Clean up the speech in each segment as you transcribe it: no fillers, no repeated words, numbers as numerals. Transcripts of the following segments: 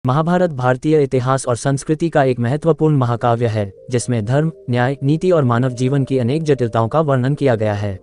महाभारत भारतीय इतिहास और संस्कृति का एक महत्वपूर्ण महाकाव्य है, जिसमें धर्म, न्याय, नीति और मानव जीवन की अनेक जटिलताओं का वर्णन किया गया है।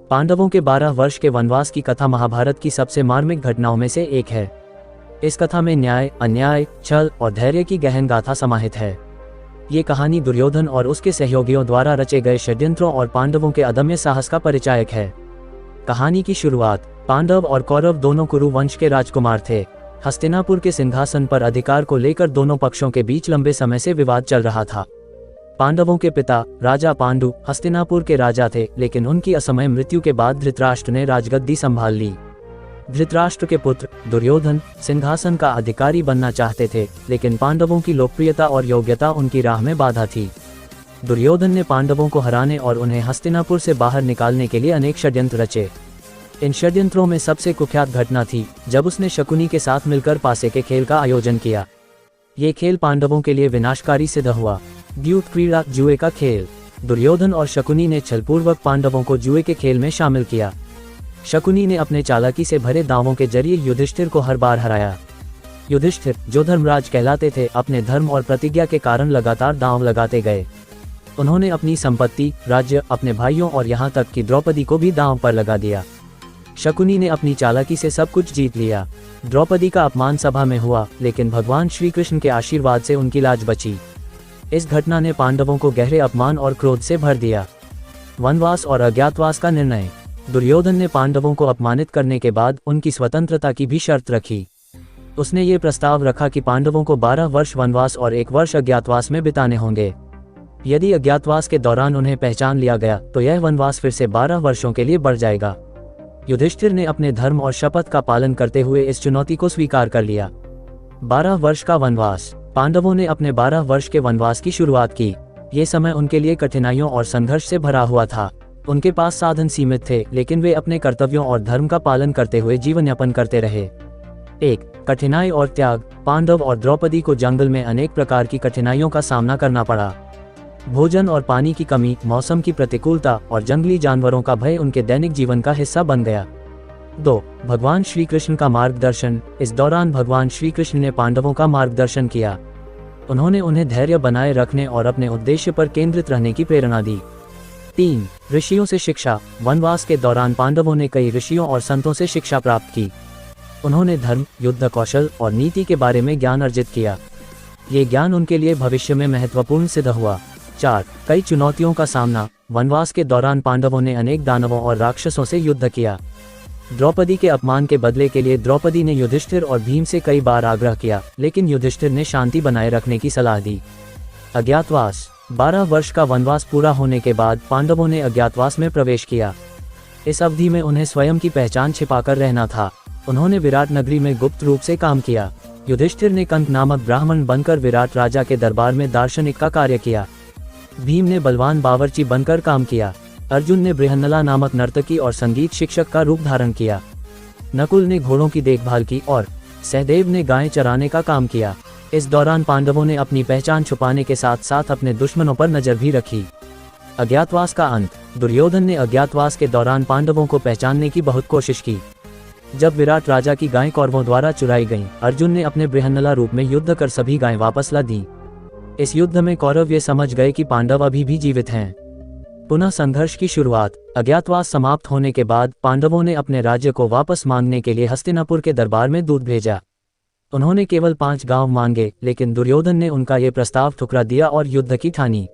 पांडवों के 12 वर्ष के वनवास की कथा महाभारत की सबसे मार्मिक घटनाओं में से एक है। इस कथा में न्याय, अन्याय, छल और धैर्य की गहन गाथा समाहित है। ये कहानी दुर्योधन और उसके सहयोगियों द्वारा रचे गए षड्यंत्रों और पांडवों के अदम्य साहस का परिचायक है। कहानी की शुरुआत, पांडव और कौरव दोनों कुरु वंश के राजकुमार थे। हस्तिनापुर के सिंहासन पर अधिकार को लेकर दोनों पक्षों के बीच लंबे समय से विवाद चल रहा था। पांडवों के पिता राजा पांडु हस्तिनापुर के राजा थे, लेकिन उनकी असमय मृत्यु के बाद धृतराष्ट्र ने राजगद्दी संभाल ली। धृतराष्ट्र के पुत्र दुर्योधन सिंहासन का अधिकारी बनना चाहते थे, लेकिन पांडवों की लोकप्रियता और योग्यता उनकी राह में बाधा थी। दुर्योधन ने पांडवों को हराने और उन्हें हस्तिनापुर से बाहर निकालने के लिए अनेक षड्यंत्र रचे। इन षड्यंत्रों में सबसे कुख्यात घटना थी जब उसने शकुनी के साथ मिलकर पासे के खेल का आयोजन किया। ये खेल पांडवों के लिए विनाशकारी सिद्ध हुआ। द्यूत क्रीड़ा, जुए का खेल। दुर्योधन और शकुनी ने छलपूर्वक पांडवों को जुए के खेल में शामिल किया। शकुनी ने अपने चालाकी से भरे दावों के जरिए युधिष्ठिर को हर बार हराया। युधिष्ठिर, जो धर्मराज कहलाते थे, अपने धर्म और प्रतिज्ञा के कारण लगातार दांव लगाते गए। उन्होंने अपनी संपत्ति, राज्य, अपने भाइयों और यहाँ तक कि द्रौपदी को भी दांव पर लगा दिया। शकुनी ने अपनी चालाकी से सब कुछ जीत लिया। द्रौपदी का अपमान सभा में हुआ, लेकिन भगवान श्री कृष्ण के आशीर्वाद से उनकी लाज बची। इस घटना ने पांडवों को गहरे अपमान और क्रोध से भर दिया। वनवास और अज्ञातवास का निर्णय। दुर्योधन ने पांडवों को अपमानित करने के बाद उनकी स्वतंत्रता की भी शर्त रखी। उसने ये प्रस्ताव रखा कि पांडवों को 12 वर्ष वनवास और 1 वर्ष अज्ञातवास में बिताने होंगे। यदि अज्ञातवास के दौरान उन्हें पहचान लिया गया तो यह वनवास फिर से 12 वर्षों के लिए बढ़ जाएगा। युधिष्ठिर ने अपने धर्म और शपथ का पालन करते हुए इस चुनौती को स्वीकार कर लिया। 12 वर्ष का वनवास। पांडवों ने अपने 12 वर्ष के वनवास की शुरुआत की। ये समय उनके लिए कठिनाइयों और संघर्ष से भरा हुआ था। उनके पास साधन सीमित थे, लेकिन वे अपने कर्तव्यों और धर्म का पालन करते हुए जीवन यापन करते रहे। 1. कठिनाई और त्याग। पांडव और द्रौपदी को जंगल में अनेक प्रकार की कठिनाइयों का सामना करना पड़ा। भोजन और पानी की कमी, मौसम की प्रतिकूलता और जंगली जानवरों का भय उनके दैनिक जीवन का हिस्सा बन गया। 2. भगवान श्री कृष्ण का मार्गदर्शन। इस दौरान भगवान श्री कृष्ण ने पांडवों का मार्गदर्शन किया। उन्होंने उन्हें धैर्य बनाए रखने और अपने उद्देश्य पर केंद्रित रहने की प्रेरणा दी। 3. ऋषियों से शिक्षा। वनवास के दौरान पांडवों ने कई ऋषियों और संतों से शिक्षा प्राप्त की। उन्होंने धर्म, युद्ध कौशल और नीति के बारे में ज्ञान अर्जित किया। ये ज्ञान उनके लिए भविष्य में महत्वपूर्ण सिद्ध हुआ। 4. कई चुनौतियों का सामना। वनवास के दौरान पांडवों ने अनेक दानवों और राक्षसों से युद्ध किया। द्रौपदी के अपमान के बदले के लिए द्रौपदी ने युधिष्ठिर और भीम से कई बार आग्रह किया, लेकिन युधिष्ठिर ने शांति बनाए रखने की सलाह दी। अज्ञातवास। 12 वर्ष का वनवास पूरा होने के बाद पांडवों ने अज्ञातवास में प्रवेश किया। इस अवधि में उन्हें स्वयं की पहचान छिपाकर रहना था। उन्होंने विराट नगरी में गुप्त रूप से काम किया। युधिष्ठिर ने कंक नामक ब्राह्मण बनकर विराट राजा के दरबार में दार्शनिक का कार्य किया। भीम ने बलवान बावर्ची बनकर काम किया। अर्जुन ने बृहन्नला नामक नर्तकी और संगीत शिक्षक का रूप धारण किया। नकुल ने घोड़ों की देखभाल की और सहदेव ने गायें चराने का काम किया। इस दौरान पांडवों ने अपनी पहचान छुपाने के साथ साथ अपने दुश्मनों पर नजर भी रखी। अज्ञातवास का अंत। दुर्योधन ने अज्ञातवास के दौरान पांडवों को पहचानने की बहुत कोशिश की। जब विराट राजा की गायें कौरवों द्वारा चुराई गईं, अर्जुन ने अपने बृहन्नला रूप में युद्ध कर सभी गायें वापस ला दी। इस युद्ध में कौरव ये समझ गए कि पांडव अभी भी जीवित हैं। पुनः संघर्ष की शुरुआत। अज्ञातवास समाप्त होने के बाद पांडवों ने अपने राज्य को वापस मांगने के लिए हस्तिनापुर के दरबार में दूत भेजा। उन्होंने केवल 5 गांव मांगे, लेकिन दुर्योधन ने उनका ये प्रस्ताव ठुकरा दिया और युद्ध की ठानी।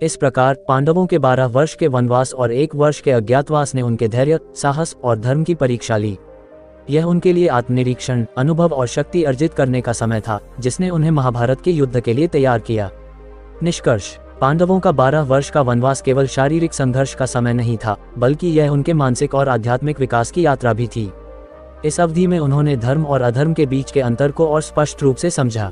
इस प्रकार पांडवों के 12 वर्ष के वनवास और 1 वर्ष के अज्ञातवास ने उनके धैर्य, साहस और धर्म की परीक्षा ली। यह उनके लिए आत्मनिरीक्षण, अनुभव और शक्ति अर्जित करने का समय था, जिसने उन्हें महाभारत के युद्ध के लिए तैयार किया। निष्कर्ष। पांडवों का 12 वर्ष का वनवास केवल शारीरिक संघर्ष का समय नहीं था, बल्कि यह उनके मानसिक और आध्यात्मिक विकास की यात्रा भी थी। इस अवधि में उन्होंने धर्म और अधर्म के बीच के अंतर को और स्पष्ट रूप से समझा।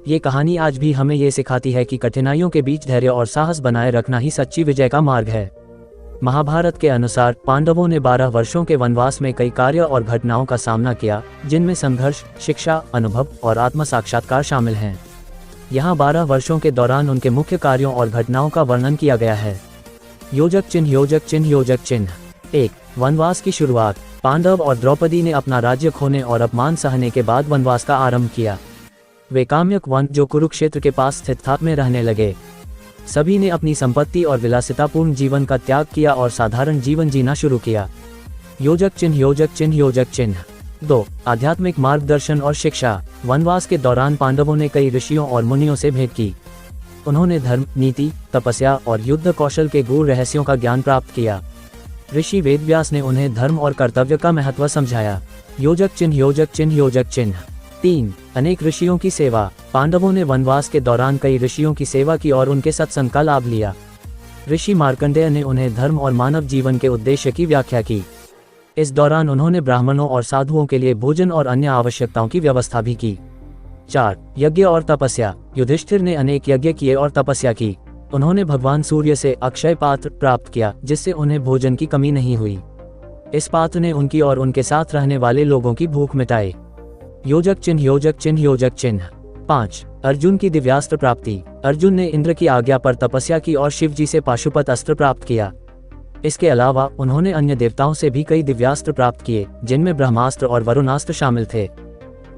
ये कहानी आज भी हमें ये सिखाती है कि कठिनाइयों के बीच धैर्य और साहस बनाए रखना ही सच्ची विजय का मार्ग है। महाभारत के अनुसार पांडवों ने 12 वर्षों के वनवास में कई कार्य और घटनाओं का सामना किया, जिनमें संघर्ष, शिक्षा, अनुभव और आत्म साक्षात्कार शामिल हैं। यहाँ 12 वर्षों के दौरान उनके मुख्य कार्यों और घटनाओं का वर्णन किया गया है। योजक चिन्ह, योजक चिन्ह, योजक चिन्ह। 1. वनवास की शुरुआत। पांडव और द्रौपदी ने अपना राज्य खोने और अपमान सहने के बाद वनवास का आरंभ किया। वे काम्यक वन जो कुरुक्षेत्र के पास स्थित था में रहने लगे। सभी ने अपनी संपत्ति और विलासितापूर्ण जीवन का त्याग किया और साधारण जीवन जीना शुरू किया। योजक चिन्ह योजक चिन्ह योजक चिन्ह 2 आध्यात्मिक मार्गदर्शन और शिक्षा। वनवास के दौरान पांडवों ने कई ऋषियों और मुनियों से भेंट की। उन्होंने धर्म, नीति, तपस्या और युद्ध कौशल के गूढ़ रहस्यों का ज्ञान प्राप्त किया। ऋषि वेदव्यास ने उन्हें धर्म और कर्तव्य का महत्व समझाया। योजक चिन्ह योजक चिन्ह योजक चिन्ह 3 अनेक ऋषियों की सेवा। पांडवों ने वनवास के दौरान कई ऋषियों की सेवा की और उनके सत्संग का लाभ लिया। ऋषि मार्कंडेय ने उन्हें धर्म और मानव जीवन के उद्देश्य की व्याख्या की। इस दौरान उन्होंने ब्राह्मणों और साधुओं के लिए भोजन और अन्य आवश्यकताओं की व्यवस्था भी की। 4 यज्ञ और तपस्या। युधिष्ठिर ने अनेक यज्ञ किए और तपस्या की। उन्होंने भगवान सूर्य से अक्षय पात्र प्राप्त किया, जिससे उन्हें भोजन की कमी नहीं हुई। इस पात्र ने उनकी और उनके साथ रहने वाले लोगों की भूख मिटाई। योजक चिन्ह योजक चिन्ह योजक चिन्ह 5 अर्जुन की दिव्यास्त्र प्राप्ति। अर्जुन ने इंद्र की आज्ञा पर तपस्या की और शिव जी से पाशुपत अस्त्र प्राप्त किया। इसके अलावा उन्होंने अन्य देवताओं से भी कई दिव्यास्त्र प्राप्त किए, जिनमें ब्रह्मास्त्र और वरुणास्त्र शामिल थे।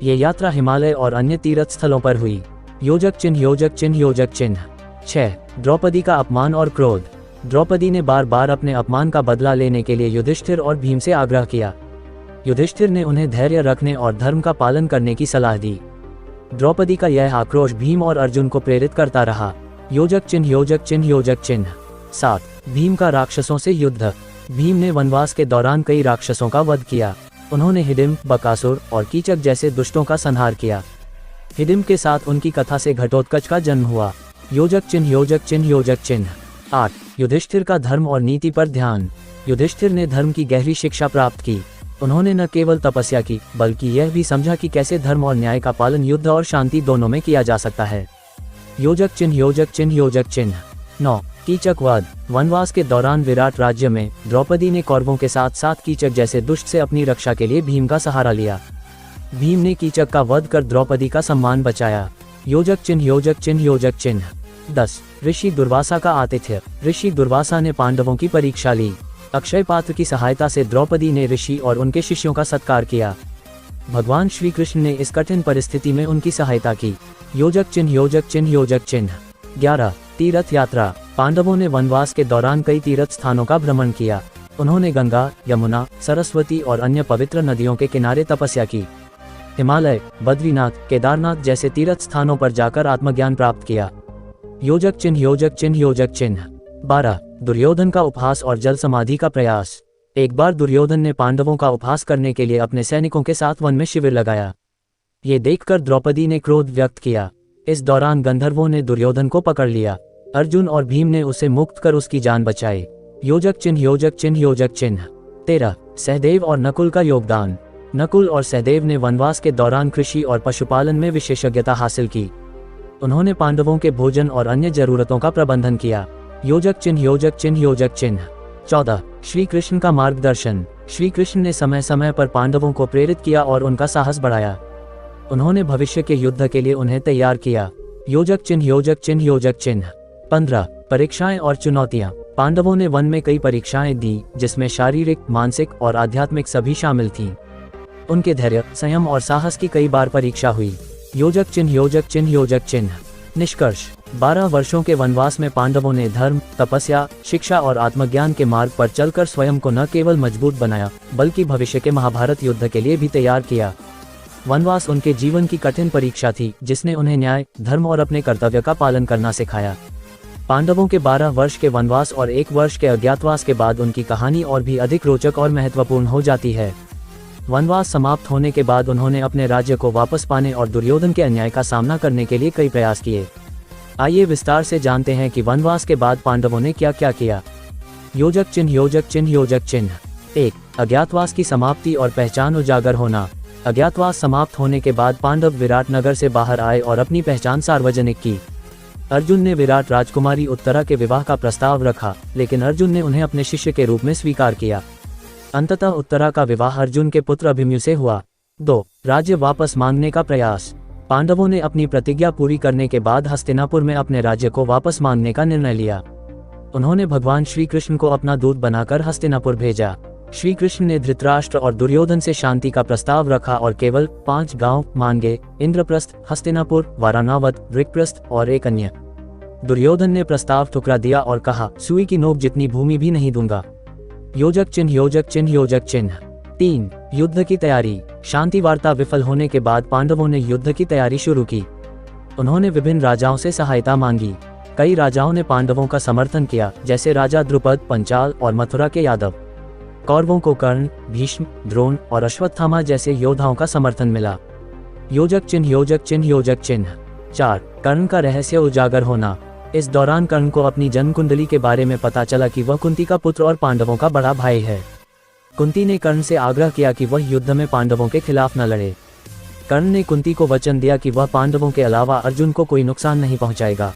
ये यात्रा हिमालय और अन्य तीर्थ स्थलों पर हुई। योजक चिन्ह योजक चिन्ह योजक चिन्ह 6 द्रौपदी का अपमान और क्रोध। द्रौपदी ने बार बार अपने अपमान का बदला लेने के लिए युधिष्ठिर और भीम से आग्रह किया। युधिष्ठिर ने उन्हें धैर्य रखने और धर्म का पालन करने की सलाह दी। द्रौपदी का यह आक्रोश भीम और अर्जुन को प्रेरित करता रहा। योजक चिन्ह योजक चिन्ह योजक चिन्ह 7 भीम का राक्षसों से युद्ध। भीम ने वनवास के दौरान कई राक्षसों का वध किया। उन्होंने हिडिंब, बकासुर और कीचक जैसे दुष्टों का संहार किया। हिडिंब के साथ उनकी कथा से घटोत्कच का जन्म हुआ। योजक चिन्ह योजक चिन्ह योजक चिन्ह 8 युधिष्ठिर का धर्म और नीति पर ध्यान। युधिष्ठिर ने धर्म की गहरी शिक्षा प्राप्त की। उन्होंने न केवल तपस्या की, बल्कि यह भी समझा कि कैसे धर्म और न्याय का पालन युद्ध और शांति दोनों में किया जा सकता है। योजक चिन्ह योजक चिन्ह योजक चिन्ह 9 कीचक वध। वनवास के दौरान विराट राज्य में द्रौपदी ने कौरवों के साथ साथ कीचक जैसे दुष्ट से अपनी रक्षा के लिए भीम का सहारा लिया। भीम ने कीचक का वध कर द्रौपदी का सम्मान बचाया। योजक चिन्ह योजक चिन्ह योजक चिन्ह 10 ऋषि दुर्वासा का आतिथ्य। ऋषि दुर्वासा ने पांडवों की परीक्षा ली। अक्षय पात्र की सहायता से द्रौपदी ने ऋषि और उनके शिष्यों का सत्कार किया। भगवान श्री कृष्ण ने इस कठिन परिस्थिति में उनकी सहायता की। योजक चिन्ह योजक चिन्ह योजक चिन्ह 11 तीर्थ यात्रा। पांडवों ने वनवास के दौरान कई तीर्थ स्थानों का भ्रमण किया। उन्होंने गंगा, यमुना, सरस्वती और अन्य पवित्र नदियों के किनारे तपस्या की। हिमालय, बद्रीनाथ, केदारनाथ जैसे तीर्थ स्थानों पर जाकर आत्मज्ञान प्राप्त किया। योजक चिन्ह योजक चिन्ह योजक चिन्ह 12 दुर्योधन का उपहास और जल समाधि का प्रयास। एक बार दुर्योधन ने पांडवों का उपहास करने के लिए अपने सैनिकों के साथ वन में शिविर लगाया। ये देखकर द्रौपदी ने क्रोध व्यक्त किया। इस दौरान गंधर्वों ने दुर्योधन को पकड़ लिया। अर्जुन और भीम ने उसे मुक्त कर उसकी जान बचाई। योजक चिन्ह योजक चिन्ह योजक चिन्ह 13 सहदेव और नकुल का योगदान। नकुल और सहदेव ने वनवास के दौरान कृषि और पशुपालन में विशेषज्ञता हासिल की। उन्होंने पांडवों के भोजन और अन्य जरूरतों का प्रबंधन किया। योजक चिन्ह योजक चिन्ह योजक चिन्ह 14 श्री कृष्ण का मार्गदर्शन। श्री कृष्ण ने समय समय पर पांडवों को प्रेरित किया और उनका साहस बढ़ाया। उन्होंने भविष्य के युद्ध के लिए उन्हें तैयार किया। योजक चिन्ह योजक चिन्ह योजक चिन्ह 15 परीक्षाएं और चुनौतियां। पांडवों ने वन में कई परीक्षाएं दी, जिसमें शारीरिक, मानसिक और आध्यात्मिक सभी शामिल थीं। उनके धैर्य, संयम और साहस की कई बार परीक्षा हुई। योजक चिन्ह योजक चिन्ह योजक चिन्ह निष्कर्ष 12 वर्षों के वनवास में पांडवों ने धर्म, तपस्या, शिक्षा और आत्मज्ञान के मार्ग पर चलकर स्वयं को न केवल मजबूत बनाया, बल्कि भविष्य के महाभारत युद्ध के लिए भी तैयार किया। वनवास उनके जीवन की कठिन परीक्षा थी, जिसने उन्हें न्याय, धर्म और अपने कर्तव्य का पालन करना सिखाया। पांडवों के 12 वर्ष के वनवास और 1 वर्ष के अज्ञातवास के बाद उनकी कहानी और भी अधिक रोचक और महत्वपूर्ण हो जाती है। वनवास समाप्त होने के बाद उन्होंने अपने राज्य को वापस पाने और दुर्योधन के अन्याय का सामना करने के लिए कई प्रयास किए। आइए विस्तार से जानते हैं कि वनवास के बाद पांडवों ने क्या क्या किया। योजक चिन्ह योजक चिन्ह योजक चिन्ह 1 अज्ञातवास की समाप्ति और पहचान उजागर होना। अज्ञातवास समाप्त होने के बाद पांडव विराट नगर से बाहर आए और अपनी पहचान सार्वजनिक की। अर्जुन ने विराट राजकुमारी उत्तरा के विवाह का प्रस्ताव रखा, लेकिन अर्जुन ने उन्हें अपने शिष्य के रूप में स्वीकार किया। अंततः उत्तरा का विवाह अर्जुन के पुत्र अभिमन्यु से हुआ। 2 राज्य वापस मांगने का प्रयास। पांडवों ने अपनी प्रतिज्ञा पूरी करने के बाद हस्तिनापुर में अपने राज्य को वापस मांगने का निर्णय लिया। उन्होंने भगवान श्री कृष्ण को अपना दूत बनाकर हस्तिनापुर भेजा। श्री कृष्ण ने धृतराष्ट्र और दुर्योधन से शांति का प्रस्ताव रखा और केवल 5 गांव मांगे, इंद्रप्रस्थ, हस्तिनापुर, वारानावत, ऋक्प्रस्थ और एक अन्य। दुर्योधन ने प्रस्ताव ठुकरा दिया और कहा, सुई की नोक जितनी भूमि भी नहीं दूंगा। योजक चिन्ह योजक चिन्ह योजक चिन्ह। 3. युद्ध की तैयारी। शांति वार्ता विफल होने के बाद पांडवों ने युद्ध की तैयारी शुरू की। उन्होंने विभिन्न राजाओं से सहायता मांगी। कई राजाओं ने पांडवों का समर्थन किया, जैसे राजा द्रुपद, पंचाल और मथुरा के यादव। कौरवों को कर्ण, भीष्म, द्रोण और अश्वत्थामा जैसे योद्धाओं का समर्थन मिला। योजक चिन्ह योजक चिन्ह योजक चिन्ह। 4. कर्ण का रहस्य उजागर होना। इस दौरान कर्ण को अपनी जन्म कुंडली के बारे में पता चला कि वह कुंती का पुत्र और पांडवों का बड़ा भाई है। कुंती ने कर्ण से आग्रह किया कि वह युद्ध में पांडवों के खिलाफ न लड़े। कर्ण ने कुंती को वचन दिया कि वह पांडवों के अलावा अर्जुन को कोई नुकसान नहीं पहुंचाएगा।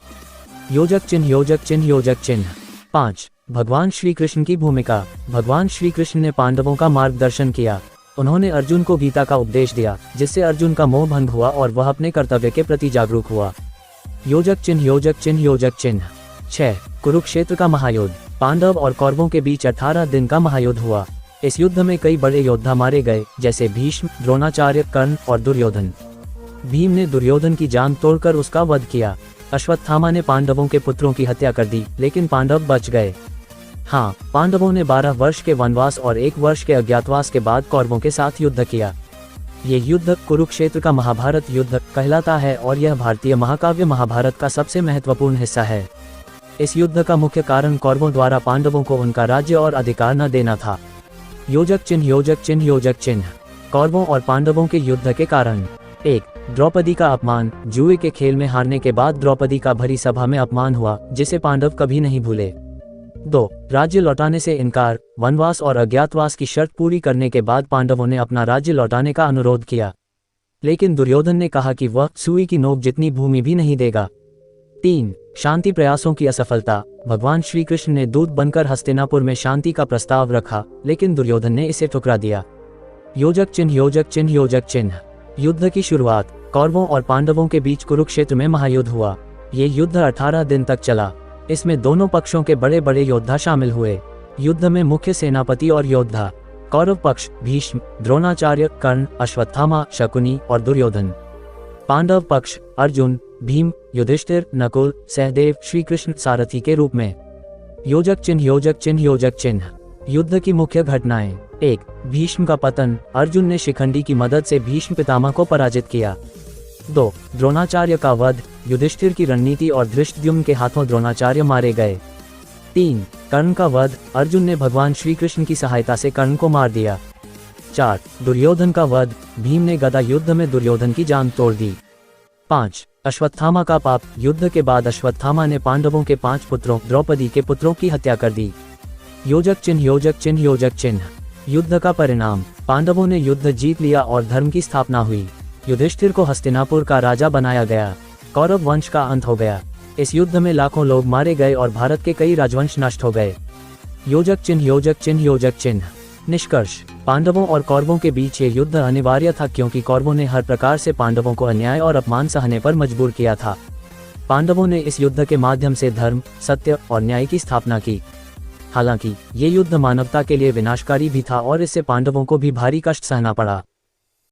योजक चिन्ह योजक चिन्ह योजक चिन्ह। 5. भगवान श्री कृष्ण की भूमिका। भगवान श्री कृष्ण ने पांडवों का मार्गदर्शन किया। उन्होंने अर्जुन को गीता का उपदेश दिया, जिससे अर्जुन का मोह भंग हुआ और वह अपने कर्तव्य के प्रति जागरूक हुआ। योजक चिन्ह योजक चिन्ह योजक चिन्ह। 6. कुरुक्षेत्र का महायुद्ध। पांडव और कौरवों के बीच 18 दिन का महायुद्ध हुआ। इस युद्ध में कई बड़े योद्धा मारे गए, जैसे भीष्म, द्रोणाचार्य, कर्ण और दुर्योधन। भीम ने दुर्योधन की जान तोड़कर उसका वध किया। अश्वत्थामा ने पांडवों के पुत्रों की हत्या कर दी, लेकिन पांडव बच गए। हाँ, पांडवों ने 12 वर्ष के वनवास और 1 वर्ष के अज्ञातवास के बाद कौरवों के साथ युद्ध किया। ये युद्ध कुरुक्षेत्र का महाभारत युद्ध कहलाता है और यह भारतीय महाकाव्य महाभारत का सबसे महत्वपूर्ण हिस्सा है। इस युद्ध का मुख्य कारण कौरवों द्वारा पांडवों को उनका राज्य और अधिकार न देना था। योजक चिन्ह योजक चिन्ह योजक चिन्ह। कौरवों और पांडवों के युद्ध के कारण। 1. द्रौपदी का अपमान। जुए के खेल में हारने के बाद द्रौपदी का भरी सभा में अपमान हुआ, जिसे पांडव कभी नहीं भूले। 2. राज्य लौटाने से इनकार। वनवास और अज्ञातवास की शर्त पूरी करने के बाद पांडवों ने अपना राज्य लौटाने का अनुरोध किया, लेकिन दुर्योधन ने कहा कि वह सुई की नोक जितनी भूमि भी नहीं देगा। 3. शांति प्रयासों की असफलता। भगवान श्री कृष्ण ने दूत बनकर हस्तिनापुर में शांति का प्रस्ताव रखा, लेकिन दुर्योधन ने इसे ठुकरा दिया। योजक चिन्ह योजक चिन्ह योजक चिन्ह। युद्ध की शुरुआत। कौरवों और पांडवों के बीच कुरुक्षेत्र में महायुद्ध हुआ। ये युद्ध 18 दिन तक चला। इसमें दोनों पक्षों के बड़े बड़े योद्धा शामिल हुए। युद्ध में मुख्य सेनापति और योद्धा। कौरव पक्ष भीष्म, द्रोणाचार्य, कर्ण, अश्वत्थामा, शकुनी और दुर्योधन। पांडव पक्ष अर्जुन, भीम, युधिष्ठिर, नकुल, सहदेव, श्री कृष्ण सारथी के रूप में। योजक चिन्ह योजक चिन्ह योजक चिन्ह। युद्ध की मुख्य घटनाएं। 1. भीष्म का पतन। अर्जुन ने शिखंडी की मदद से भीष्म पितामह को पराजित किया। 2. द्रोणाचार्य का वध। युधिष्ठिर की रणनीति और धृष्टद्युम्न के हाथों द्रोणाचार्य मारे गए। 3. कर्ण का वध। अर्जुन ने भगवान श्री कृष्ण की सहायता से कर्ण को मार दिया। 4. दुर्योधन का वध। भीम ने गदा युद्ध में दुर्योधन की जान तोड़ दी। 5. अश्वत्थामा का पाप। युद्ध के बाद अश्वत्थामा ने पांडवों के 5 पुत्रों द्रौपदी के पुत्रों की हत्या कर दी। योजक चिन्ह योजक चिन्ह योजक चिन्ह। युद्ध का परिणाम। पांडवों ने युद्ध जीत लिया और धर्म की स्थापना हुई। युधिष्ठिर को हस्तिनापुर का राजा बनाया गया। कौरव वंश का अंत हो गया। इस युद्ध में लाखों लोग मारे गए और भारत के कई राजवंश नष्ट हो गए। योजक चिन्ह योजक चिन्ह योजक चिन्ह। निष्कर्ष। पांडवों और कौरवों के बीच ये युद्ध अनिवार्य था, क्योंकि कौरवों ने हर प्रकार से पांडवों को अन्याय और अपमान सहने पर मजबूर किया था। पांडवों ने इस युद्ध के माध्यम से धर्म, सत्य और न्याय की स्थापना की। हालांकि ये युद्ध मानवता के लिए विनाशकारी भी था और इससे पांडवों को भी भारी कष्ट सहना पड़ा।